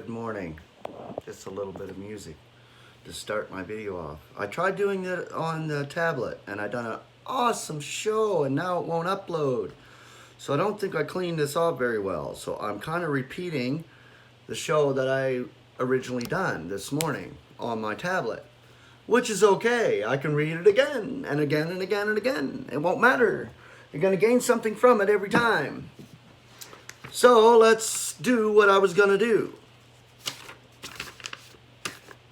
Good morning. Just a little bit of music to start my video off. I tried doing it on the tablet and I done an awesome show and now it won't upload. So I don't think I cleaned this off very well. So I'm kind of repeating the show that I originally done this morning on my tablet, which is okay. I can read it again and again and again and again. It won't matter. You're going to gain something from it every time. So let's do what I was going to do.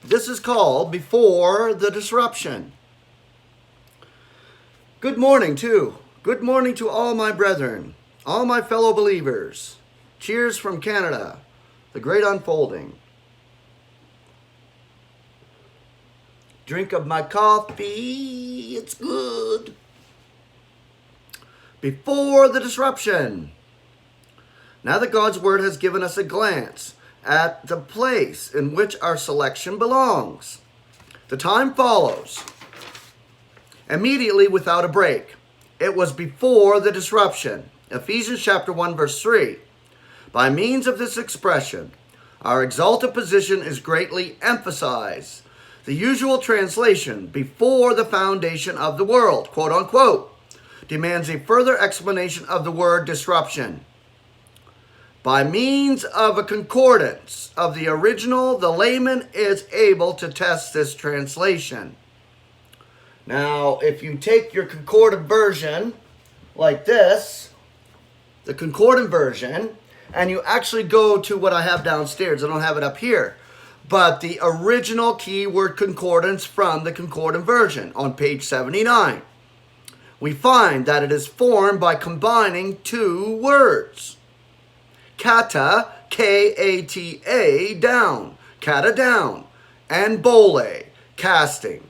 This is called Before the Disruption. Good morning, too. Good morning to all my brethren, all my fellow believers. Cheers from Canada, the great unfolding. Drink of my coffee, it's good. Before the disruption. Now that God's Word has given us a glance at the place in which our selection belongs, the time follows immediately without a break. It was before the disruption. Ephesians chapter 1 verse 3. By means of this expression, our exalted position is greatly emphasized. The usual translation, before the foundation of the world, quote unquote, demands a further explanation of the word disruption. By means of a concordance of the original, the layman is able to test this translation. Now, if you take your concordant version like this, the concordant version, and you actually go to what I have downstairs, I don't have it up here, but the original keyword concordance from the concordant version on page 79, we find that it is formed by combining two words. Kata, K-A-T-A, down, kata down, and bole, casting.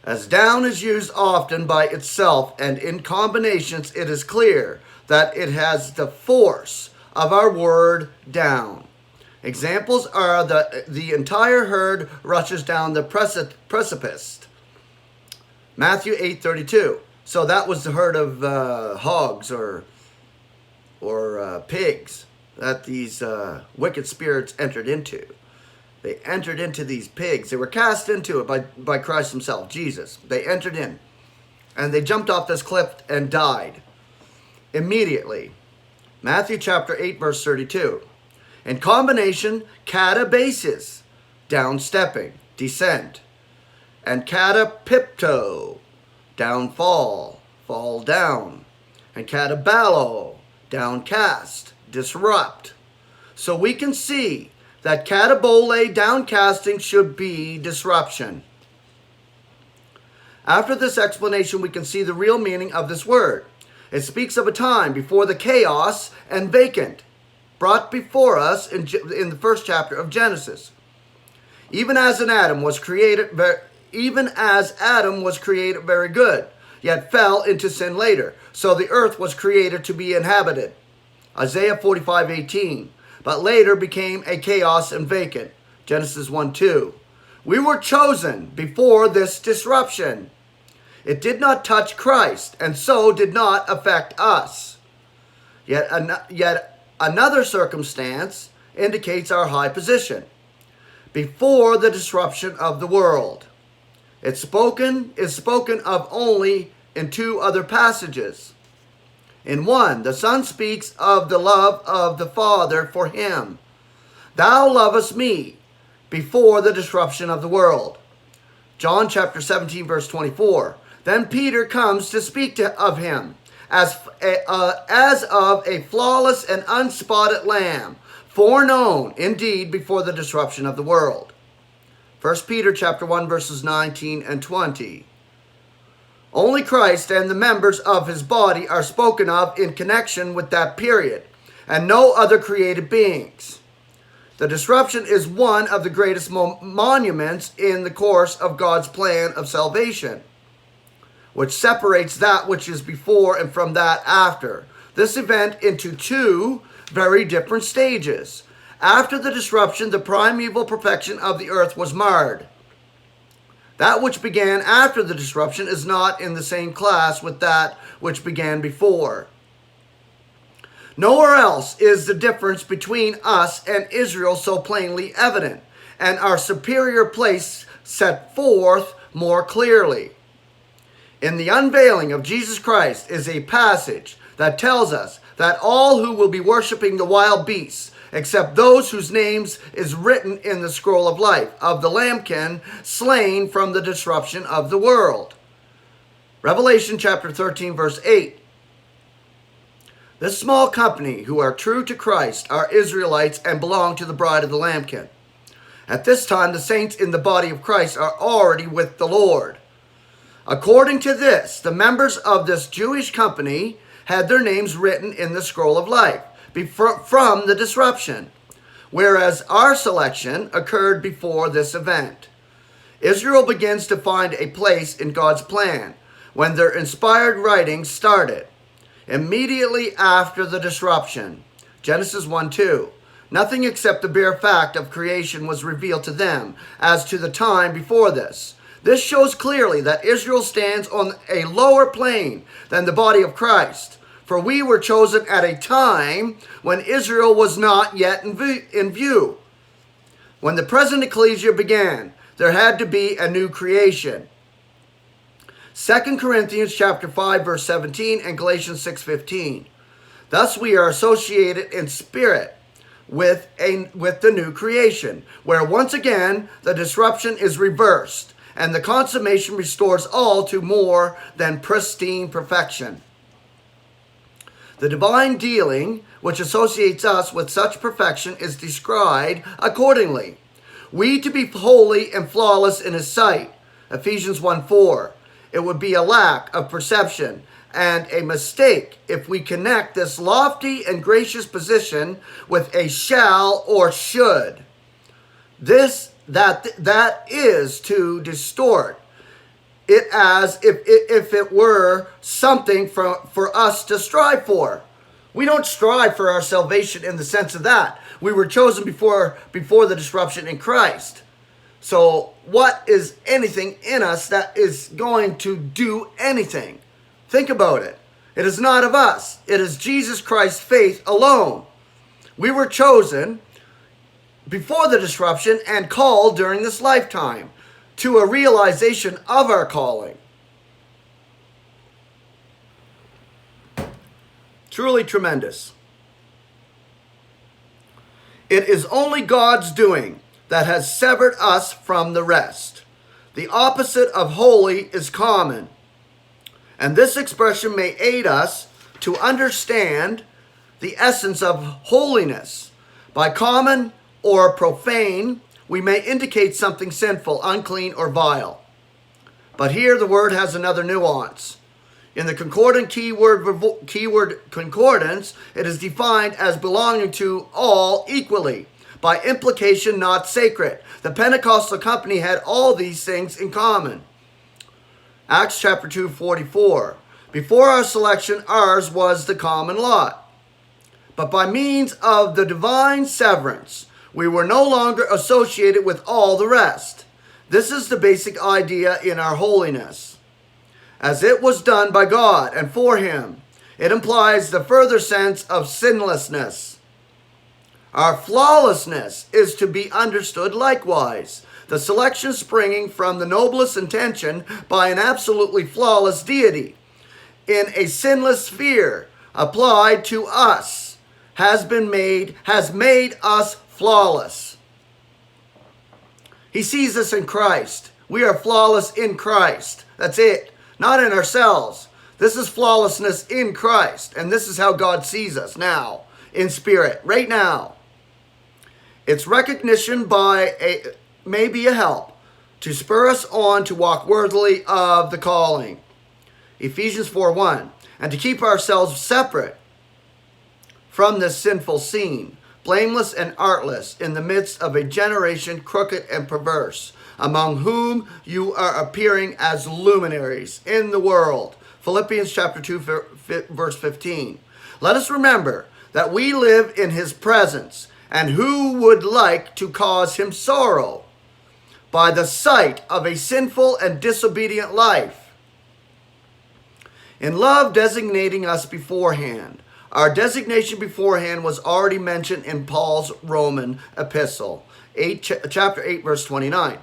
As down is used often by itself and in combinations, it is clear that it has the force of our word down. Examples are the entire herd rushes down the precipice. Matthew 8:32. So that was the herd of hogs or pigs that these wicked spirits entered into. They entered into these pigs. They were cast into it by Christ himself, Jesus. They entered in, and they jumped off this cliff and died immediately. Matthew chapter 8, verse 32. In combination, katabasis, down stepping, descent, and katapipto, downfall, fall down, and katabalo, downcast, disrupt. So we can see that katabole, downcasting, should be disruption. After this explanation, we can see the real meaning of this word. It speaks of a time before the chaos and vacant brought before us in the first chapter of Genesis. Even as Adam was created very good, yet fell into sin later. So the earth was created to be inhabited. Isaiah 45:18. But later became a chaos and vacant. Genesis 1:2. We were chosen before this disruption. It did not touch Christ and so did not affect us. Yet another circumstance indicates our high position. Before the disruption of the world. Is spoken of only in two other passages. In one, the Son speaks of the love of the Father for him. Thou lovest me before the disruption of the world. John chapter 17, verse 24. Then Peter comes to speak of him as of a flawless and unspotted lamb, foreknown indeed before the disruption of the world. 1 Peter chapter 1 verses 19 and 20. Only Christ and the members of his body are spoken of in connection with that period, and no other created beings. The disruption is one of the greatest monuments in the course of God's plan of salvation, which separates that which is before and from that after. This event into two very different stages. After the disruption, the primeval perfection of the earth was marred. That which began after the disruption is not in the same class with that which began before. Nowhere else is the difference between us and Israel so plainly evident, and our superior place set forth more clearly. In the unveiling of Jesus Christ is a passage that tells us that all who will be worshiping the wild beasts, except those whose names is written in the scroll of life of the Lambkin slain from the disruption of the world. Revelation chapter 13 verse 8. This small company who are true to Christ are Israelites and belong to the bride of the Lambkin. At this time, the saints in the body of Christ are already with the Lord. According to this, the members of this Jewish company had their names written in the scroll of life from the disruption, whereas our selection occurred before this event. Israel begins to find a place in God's plan when their inspired writings started. Immediately after the disruption, Genesis 1:2, nothing except the bare fact of creation was revealed to them as to the time before this. This shows clearly that Israel stands on a lower plane than the body of Christ, for we were chosen at a time when Israel was not yet in view. When the present ecclesia began, there had to be a new creation. 2 Corinthians chapter 5 verse 17 and Galatians 6:15. Thus we are associated in spirit with the new creation, where once again the disruption is reversed and the consummation restores all to more than pristine perfection. The divine dealing which associates us with such perfection is described accordingly. We to be holy and flawless in his sight, Ephesians 1:4. It would be a lack of perception and a mistake if we connect this lofty and gracious position with a shall or should. That is to distort it as if it were something for us to strive for. We don't strive for our salvation in the sense of that. We were chosen before the disruption in Christ. So what is anything in us that is going to do anything? Think about it. It is not of us. It is Jesus Christ's faith alone. We were chosen before the disruption and called during this lifetime to a realization of our calling. Truly tremendous. It is only God's doing that has severed us from the rest. The opposite of holy is common. And this expression may aid us to understand the essence of holiness. By common or profane, we may indicate something sinful, unclean, or vile. But here the word has another nuance. In the concordant keyword concordance, it is defined as belonging to all equally. By implication, not sacred. The Pentecostal company had all these things in common. Acts chapter 2:44. Before our selection, ours was the common lot. But by means of the divine severance, we were no longer associated with all the rest. This is the basic idea in our holiness. As it was done by God and for him, it implies the further sense of sinlessness. Our flawlessness is to be understood likewise, the selection springing from the noblest intention by an absolutely flawless deity in a sinless sphere applied to us has made us flawless. He sees us in Christ. We are flawless in Christ. That's it. Not in ourselves. This is flawlessness in Christ. And this is how God sees us now, in spirit, right now. Its recognition may be a help to spur us on to walk worthily of the calling. Ephesians 4:1. And to keep ourselves separate from this sinful scene, blameless and artless in the midst of a generation crooked and perverse, among whom you are appearing as luminaries in the world. Philippians chapter 2, verse 15. Let us remember that we live in his presence, and who would like to cause him sorrow by the sight of a sinful and disobedient life? In love designating us beforehand, Our designation beforehand was already mentioned in Paul's Roman epistle, chapter 8, verse 29.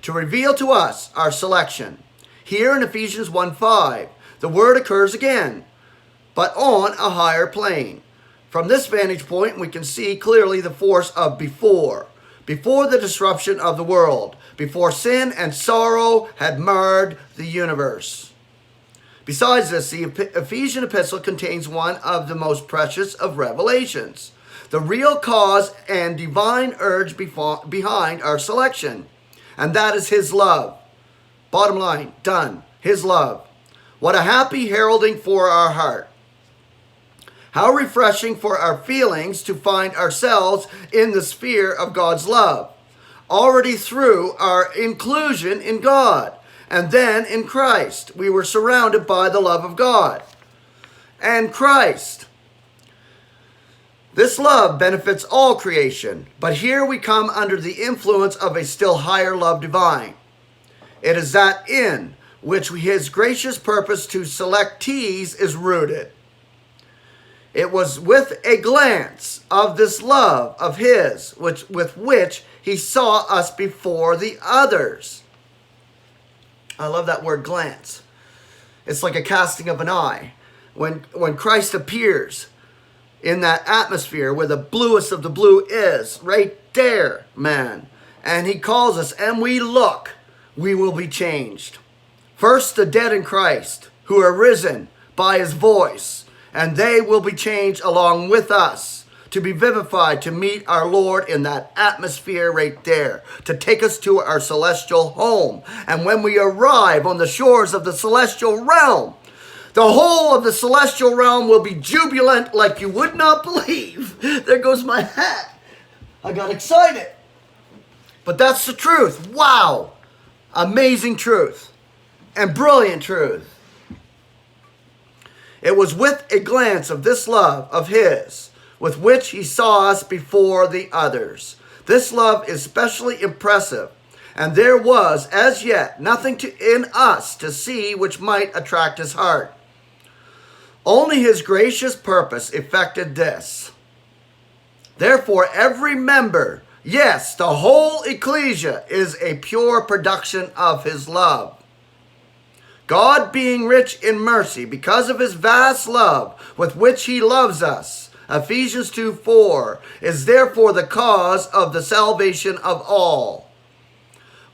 To reveal to us our selection. Here in Ephesians 1:5, the word occurs again, but on a higher plane. From this vantage point, we can see clearly the force of before the disruption of the world, before sin and sorrow had marred the universe. Besides this, the Ephesian epistle contains one of the most precious of revelations, the real cause and divine urge behind our selection, and that is his love. Bottom line, done. His love. What a happy heralding for our heart. How refreshing for our feelings to find ourselves in the sphere of God's love, already through our inclusion in God, and then in Christ. We were surrounded by the love of God and Christ. This love benefits all creation, but here we come under the influence of a still higher love divine. It is that in which his gracious purpose to selectees is rooted. It was with a glance of this love of his, with which he saw us before the others. I love that word, glance. It's like a casting of an eye. When Christ appears in that atmosphere where the bluest of the blue is, right there, man. And he calls us, and we look, we will be changed. First, the dead in Christ, who are risen by his voice, and they will be changed along with us to be vivified, to meet our Lord in that atmosphere right there, to take us to our celestial home. And when we arrive on the shores of the celestial realm, the whole of the celestial realm will be jubilant like you would not believe. There goes my hat. I got excited. But that's the truth. Wow. Amazing truth and brilliant truth. It was with a glance of this love of his, with which he saw us before the others. This love is specially impressive, and there was as yet nothing in us to see which might attract his heart. Only his gracious purpose effected this. Therefore, every member, yes, the whole ecclesia, is a pure production of his love. God, being rich in mercy, because of his vast love with which he loves us, Ephesians 2:4, is therefore the cause of the salvation of all.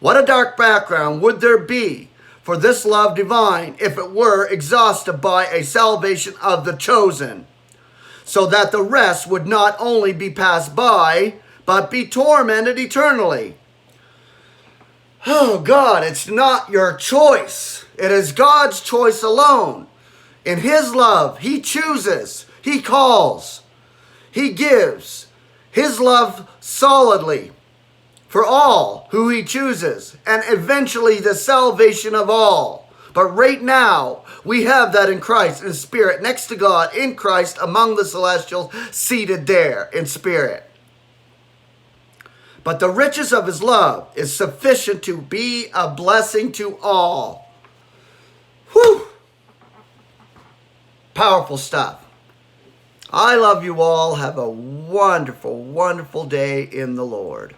What a dark background would there be for this love divine if it were exhausted by a salvation of the chosen, so that the rest would not only be passed by, but be tormented eternally. Oh God, it's not your choice. It is God's choice alone. In his love, he chooses, he calls, he gives his love solidly for all who he chooses, and eventually the salvation of all. But right now, we have that in Christ, in spirit, next to God, in Christ, among the celestials, seated there in spirit. But the riches of his love is sufficient to be a blessing to all. Whew! Powerful stuff. I love you all. Have a wonderful, wonderful day in the Lord.